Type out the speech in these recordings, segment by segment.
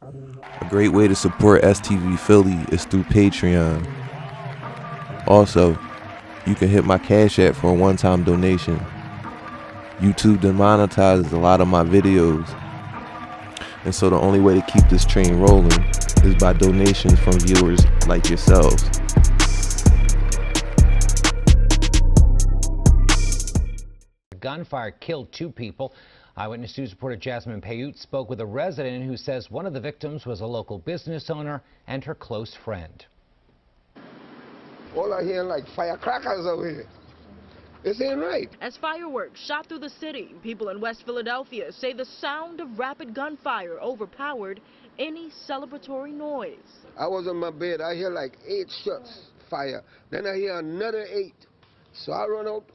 A great way to support S.T.V.Philly is through Patreon. Also, you can hit my Cash App for a one-time donation. YouTube demonetizes a lot of my videos, and so the only way to keep this train rolling is by donations from viewers like yourselves. Gunfire killed 2 people. Eyewitness News reporter Jasmine Payut spoke with a resident who says one of the victims was a local business owner and her close friend. All I hear like firecrackers over here. This ain't right. As fireworks shot through the city, people in West Philadelphia say the sound of rapid gunfire overpowered any celebratory noise. I was on my bed. I hear like 8 shots fire. Then I hear another 8. So I run out.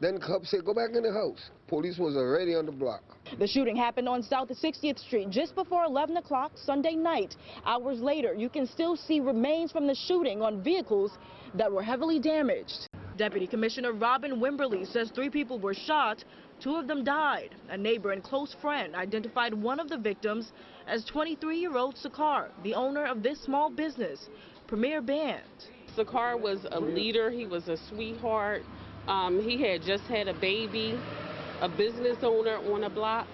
Then cops say, go back in the house. Police was already on the block. The shooting happened on South 60th Street just before 11 o'clock Sunday night. Hours later, you can still see remains from the shooting on vehicles that were heavily damaged. Deputy Commissioner Robin Wimberly says 3 people were shot. 2 of them died. A neighbor and close friend identified one of the victims as 23-year-old Sakar, the owner of this small business, Premier Band. Sakar was a leader. He was a sweetheart. He had just had a baby, a business owner on a block.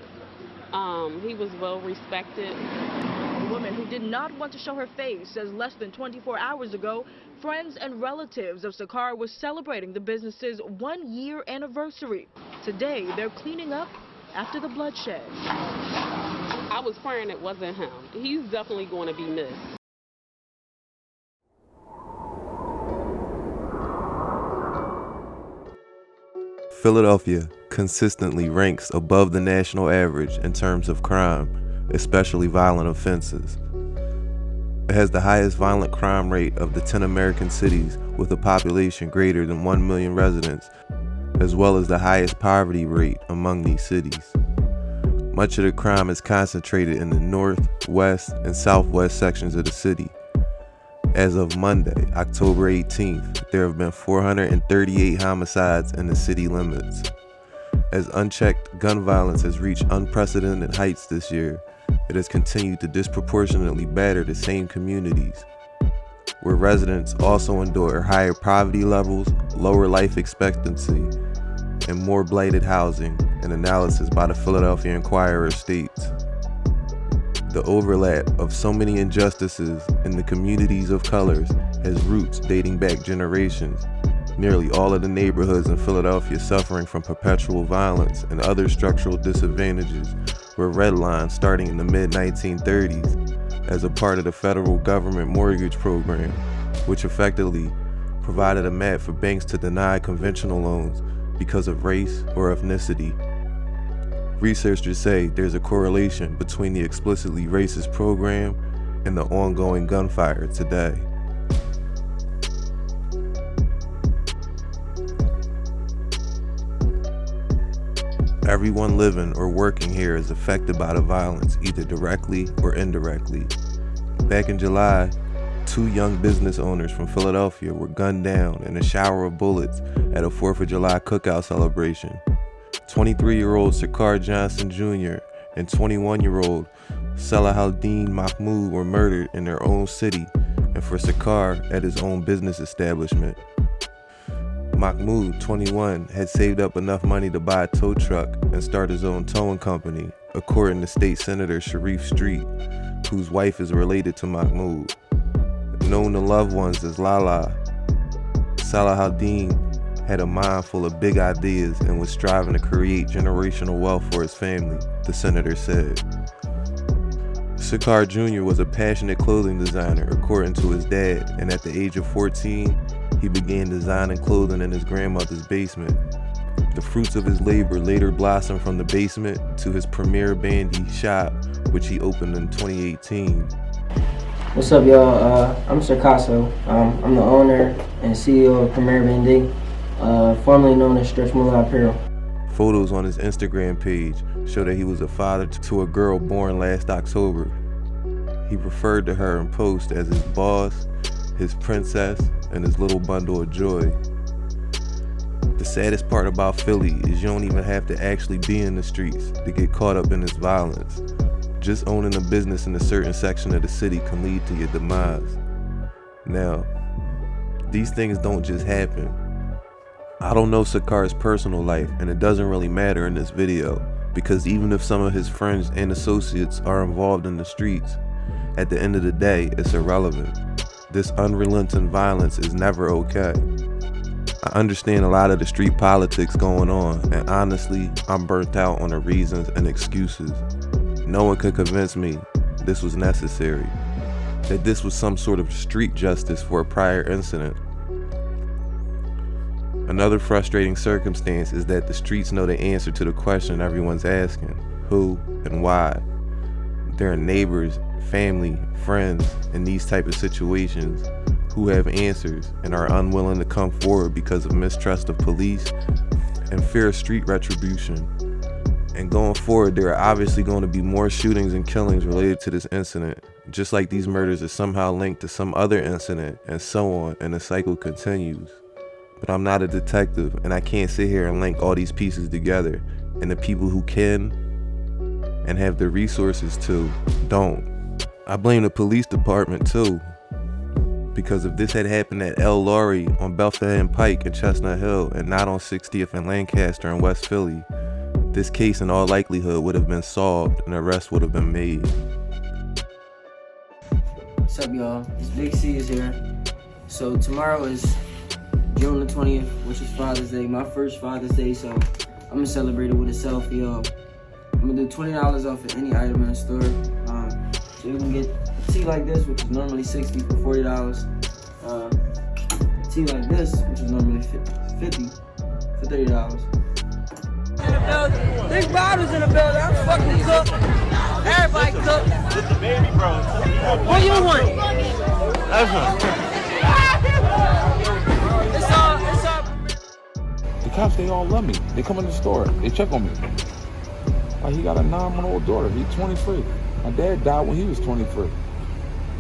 He was well respected. A woman who did not want to show her face says less than 24 hours ago, friends and relatives of Sakar were celebrating the business's 1-year anniversary. Today, they're cleaning up after the bloodshed. I was praying it wasn't him. He's definitely going to be missed. Philadelphia consistently ranks above the national average in terms of crime, especially violent offenses. It has the highest violent crime rate of the 10 American cities with a population greater than 1 million residents, as well as the highest poverty rate among these cities. Much of the crime is concentrated in the north, west, and southwest sections of the city. As of Monday, October 18th, there have been 438 homicides in the city limits. As unchecked gun violence has reached unprecedented heights this year, it has continued to disproportionately batter the same communities, where residents also endure higher poverty levels, lower life expectancy, and more blighted housing, an analysis by the Philadelphia Inquirer states. The overlap of so many injustices in the communities of colors has roots dating back generations. Nearly all of the neighborhoods in Philadelphia suffering from perpetual violence and other structural disadvantages were redlined starting in the mid-1930s as a part of the federal government mortgage program, which effectively provided a map for banks to deny conventional loans because of race or ethnicity. Researchers say there's a correlation between the explicitly racist program and the ongoing gunfire today. Everyone living or working here is affected by the violence, either directly or indirectly. Back in July, 2 young business owners from Philadelphia were gunned down in a shower of bullets at a 4th of July cookout celebration. 23-year-old Sakar Johnson Jr. and 21-year-old Salahuddin Mahmoud were murdered in their own city, and for Sakar at his own business establishment. Mahmoud, 21, had saved up enough money to buy a tow truck and start his own towing company, according to State Senator Sharif Street, whose wife is related to Mahmoud. Known to loved ones as Lala, Salahuddin had a mind full of big ideas and was striving to create generational wealth for his family, the senator said. Sakar Jr. was a passionate clothing designer, according to his dad, and at the age of 14, he began designing clothing in his grandmother's basement. The fruits of his labor later blossomed from the basement to his Premier Bandy shop, which he opened in 2018. What's up, y'all? I'm Sarcasso. I'm the owner and CEO of Premier Bandy, formerly known as Stretch Moolah Apparel. Photos on his Instagram page show that he was a father to a girl born last October. He referred to her in posts as his boss, his princess, and his little bundle of joy. The saddest part about Philly is you don't even have to actually be in the streets to get caught up in this violence. just owning a business in a certain section of the city can lead to your demise. Now, these things don't just happen. I don't know Sakar's personal life, and it doesn't really matter in this video, because even if some of his friends and associates are involved in the streets, at the end of the day, it's irrelevant. This unrelenting violence is never okay. I understand a lot of the street politics going on, and honestly, I'm burnt out on the reasons and excuses. No one could convince me this was necessary, that this was some sort of street justice for a prior incident. Another frustrating circumstance is that the streets know the answer to the question everyone's asking: who and why. There are neighbors, family, friends in these type of situations who have answers and are unwilling to come forward because of mistrust of police and fear of street retribution. And going forward, there are obviously going to be more shootings and killings related to this incident, just like these murders are somehow linked to some other incident, and so on, and the cycle continues. But I'm not a detective, and I can't sit here and link all these pieces together, and the people who can and have the resources to don't. I blame the police department too, because if this had happened at El Laurie on Bethlehem Pike in Chestnut Hill and not on 60th and Lancaster in West Philly, this case in all likelihood would have been solved and arrest would have been made. What's up, y'all? It's Big C is here. So tomorrow is June the 20th, which is Father's Day, my first Father's Day, so I'm gonna celebrate it with a selfie, y'all. I'm gonna do $20 off of any item in the store. So you can get a tee like this, which is normally $60 for $40. A tee like this, which is normally $50 for $30. In the building. Big bottles in the building. I'm fucking cook. Everybody cook. It's the baby, bro. What you want? That's one. It's all. The cops, they all love me. They come in the store. They check on me. Like, he got a 9-month-old daughter. He's 23. My dad died when he was 23.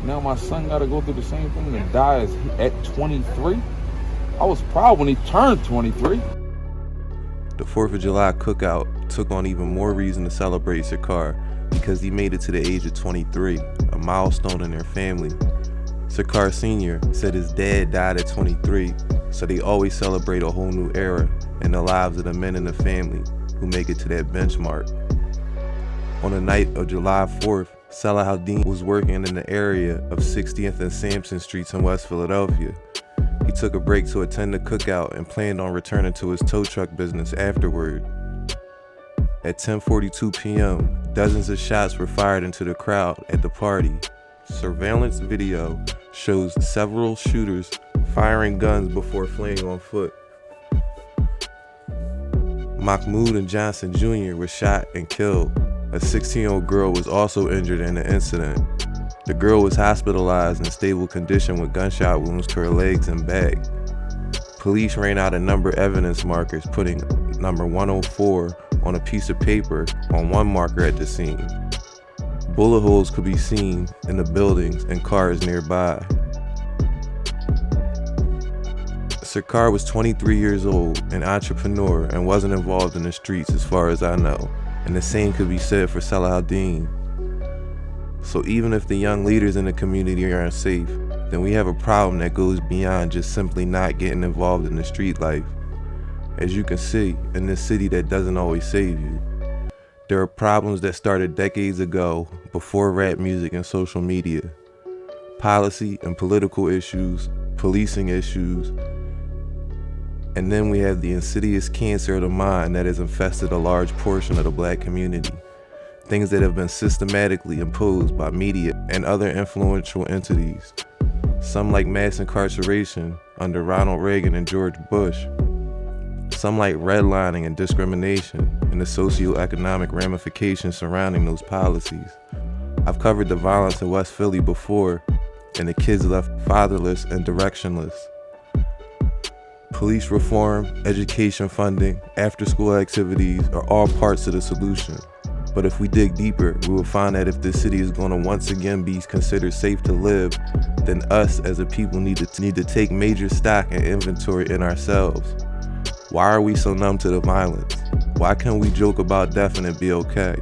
Now my son got to go through the same thing and die at 23. I was proud when he turned 23. The 4th of July cookout took on even more reason to celebrate Sakar because he made it to the age of 23, a milestone in their family. Sakar Sr. said his dad died at 23, so they always celebrate a whole new era in the lives of the men in the family who make it to that benchmark. On the night of July 4th, Salahuddin was working in the area of 60th and Sampson Streets in West Philadelphia. He took a break to attend the cookout and planned on returning to his tow truck business afterward. At 10:42 p.m., dozens of shots were fired into the crowd at the party. Surveillance video shows several shooters firing guns before fleeing on foot. Mahmoud and Johnson Jr. were shot and killed. A 16-year-old girl was also injured in the incident. The girl was hospitalized in stable condition with gunshot wounds to her legs and back. Police ran out a number of evidence markers, putting number 104 on a piece of paper on one marker at the scene. Bullet holes could be seen in the buildings and cars nearby. Sakar was 23 years old, an entrepreneur, and wasn't involved in the streets as far as I know, and the same could be said for Salahuddin. So even if the young leaders in the community aren't safe, then we have a problem that goes beyond just simply not getting involved in the street life. As you can see, in this city that doesn't always save you. There are problems that started decades ago, before rap music and social media. Policy and political issues, policing issues, and then we have the insidious cancer of the mind that has infested a large portion of the black community. Things that have been systematically imposed by media and other influential entities. Some like mass incarceration under Ronald Reagan and George Bush. Some like redlining and discrimination and the socioeconomic ramifications surrounding those policies. I've covered the violence in West Philly before, and the kids left fatherless and directionless. Police reform, education funding, after-school activities are all parts of the solution. But if we dig deeper, we will find that if this city is going to once again be considered safe to live, then us as a people need to take major stock and inventory in ourselves. Why are we so numb to the violence? Why can't we joke about death and it be okay?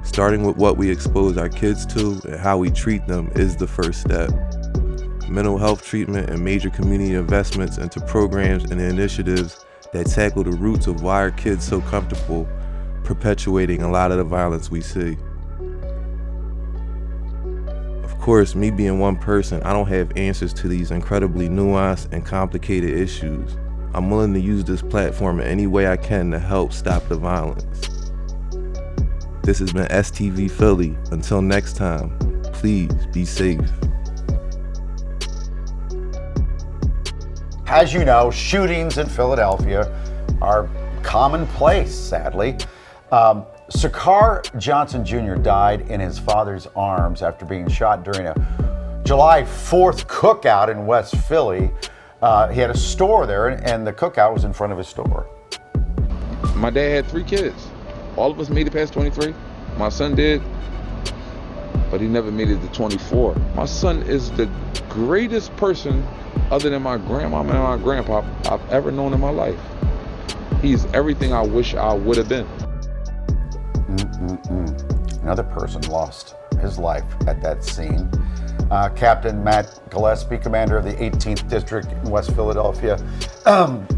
Starting with what we expose our kids to and how we treat them is the first step. Mental health treatment and major community investments into programs and initiatives that tackle the roots of why our kids so comfortable perpetuating a lot of the violence we see. Of course, me being one person, I don't have answers to these incredibly nuanced and complicated issues. I'm willing to use this platform in any way I can to help stop the violence. This has been S.T.V.Philly. Until next time, please be safe. As you know, shootings in Philadelphia are commonplace, sadly. Sakar Johnson Jr. died in his father's arms after being shot during a July 4th cookout in West Philly. He had a store there, and the cookout was in front of his store. My dad had 3 kids. All of us made it past 23. My son did, but he never made it to 24. My son is the greatest person, other than my grandma and my grandpa, I've ever known in my life. He's everything I wish I would have been. Another person lost his life at that scene. Captain Matt Gillespie, commander of the 18th District in West Philadelphia,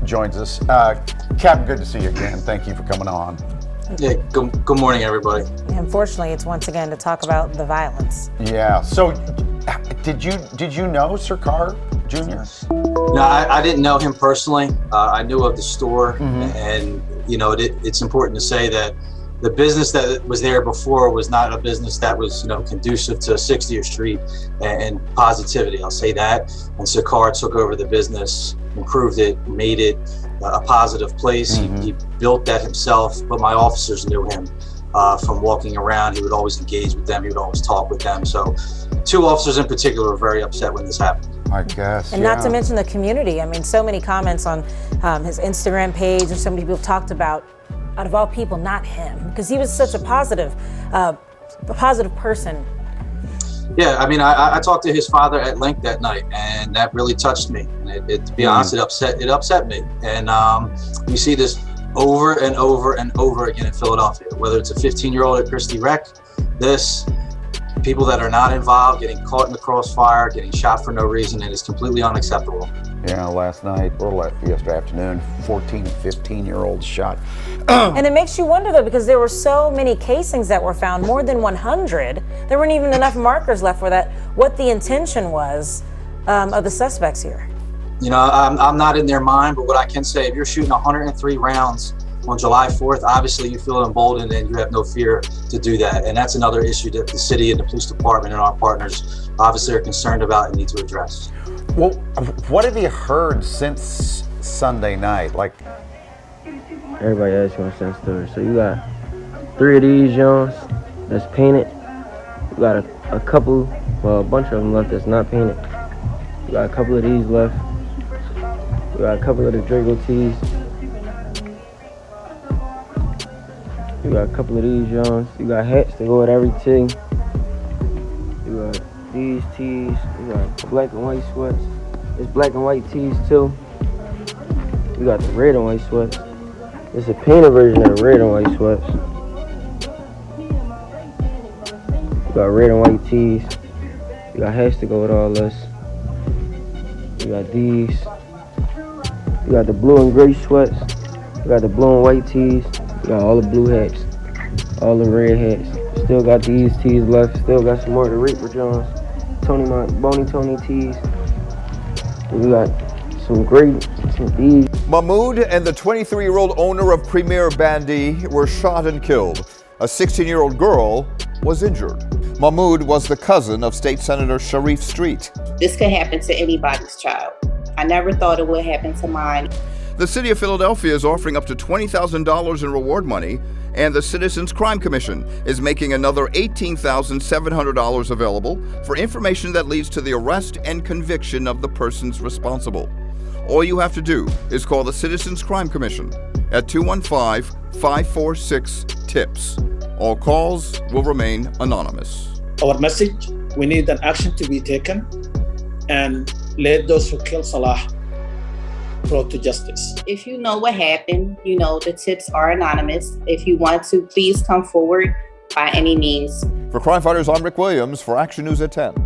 joins us. Captain, good to see you again. Thank you for coming on. Yeah, good morning, everybody. Unfortunately, it's once again to talk about the violence. Yeah, so did you know Sakar Jr.? No, I didn't know him personally. I knew of the store, and you know, it's important to say that the business that was there before was not a business that was, you know, conducive to 60th Street and positivity. I'll say that. And Sakar took over the business, improved it, made it a positive place. He built that himself, but my officers knew him from walking around. He would always engage with them. He would always talk with them. So 2 officers in particular were very upset when this happened. I guess. And not to mention the community. I mean, so many comments on his Instagram page, and so many people talked about, out of all people, not him, because he was such a positive person. Yeah, I mean, I talked to his father at length that night, and that really touched me. And to be honest, it upset me. And we see this over and over and over again in Philadelphia, whether it's a 15-year-old at Christie Rec, people that are not involved getting caught in the crossfire, getting shot for no reason, and it's completely unacceptable. Yeah, last night or yesterday afternoon, 14, 15-year-olds shot. And it makes you wonder, though, because there were so many casings that were found, more than 100. There weren't even enough markers left for that, what the intention was of the suspects here. You know, I'm not in their mind, but what I can say, if you're shooting 103 rounds on July 4th, obviously you feel emboldened and you have no fear to do that. And that's another issue that the city and the police department and our partners obviously are concerned about and need to address. Well, what have you heard since Sunday night? Like, everybody asks you on some story. So you got 3 of these Jones that's painted. You got a couple, well, a bunch of them left that's not painted. You got a couple of these left. You got a couple of the Drago tees. You got a couple of these Jones. You got hats to go with every tee. You got these tees. You got black and white sweats. There's black and white tees too. You got the red and white sweats. It's a painted version of the red and white sweats. You got red and white tees. You got hats to go with all this. You got these. You got the blue and gray sweats. You got the blue and white tees. You got all the blue hats. All the red hats. Still got these tees left. Still got some more of the Reaper Jones. Boney Tony tees. We got some great, some these. Mahmoud and the 23-year-old owner of Premier Bandy were shot and killed. A 16-year-old girl was injured. Mahmoud was the cousin of State Senator Sharif Street. This could happen to anybody's child. I never thought it would happen to mine. The city of Philadelphia is offering up to $20,000 in reward money, and the Citizens Crime Commission is making another $18,700 available for information that leads to the arrest and conviction of the persons responsible. All you have to do is call the Citizens Crime Commission at 215-546-TIPS. All calls will remain anonymous. Our message, we need an action to be taken and let those who kill Salah brought to justice. If you know what happened, you know the tips are anonymous. If you want to, please come forward by any means. For Crime Fighters, I'm Rick Williams for Action News at 10.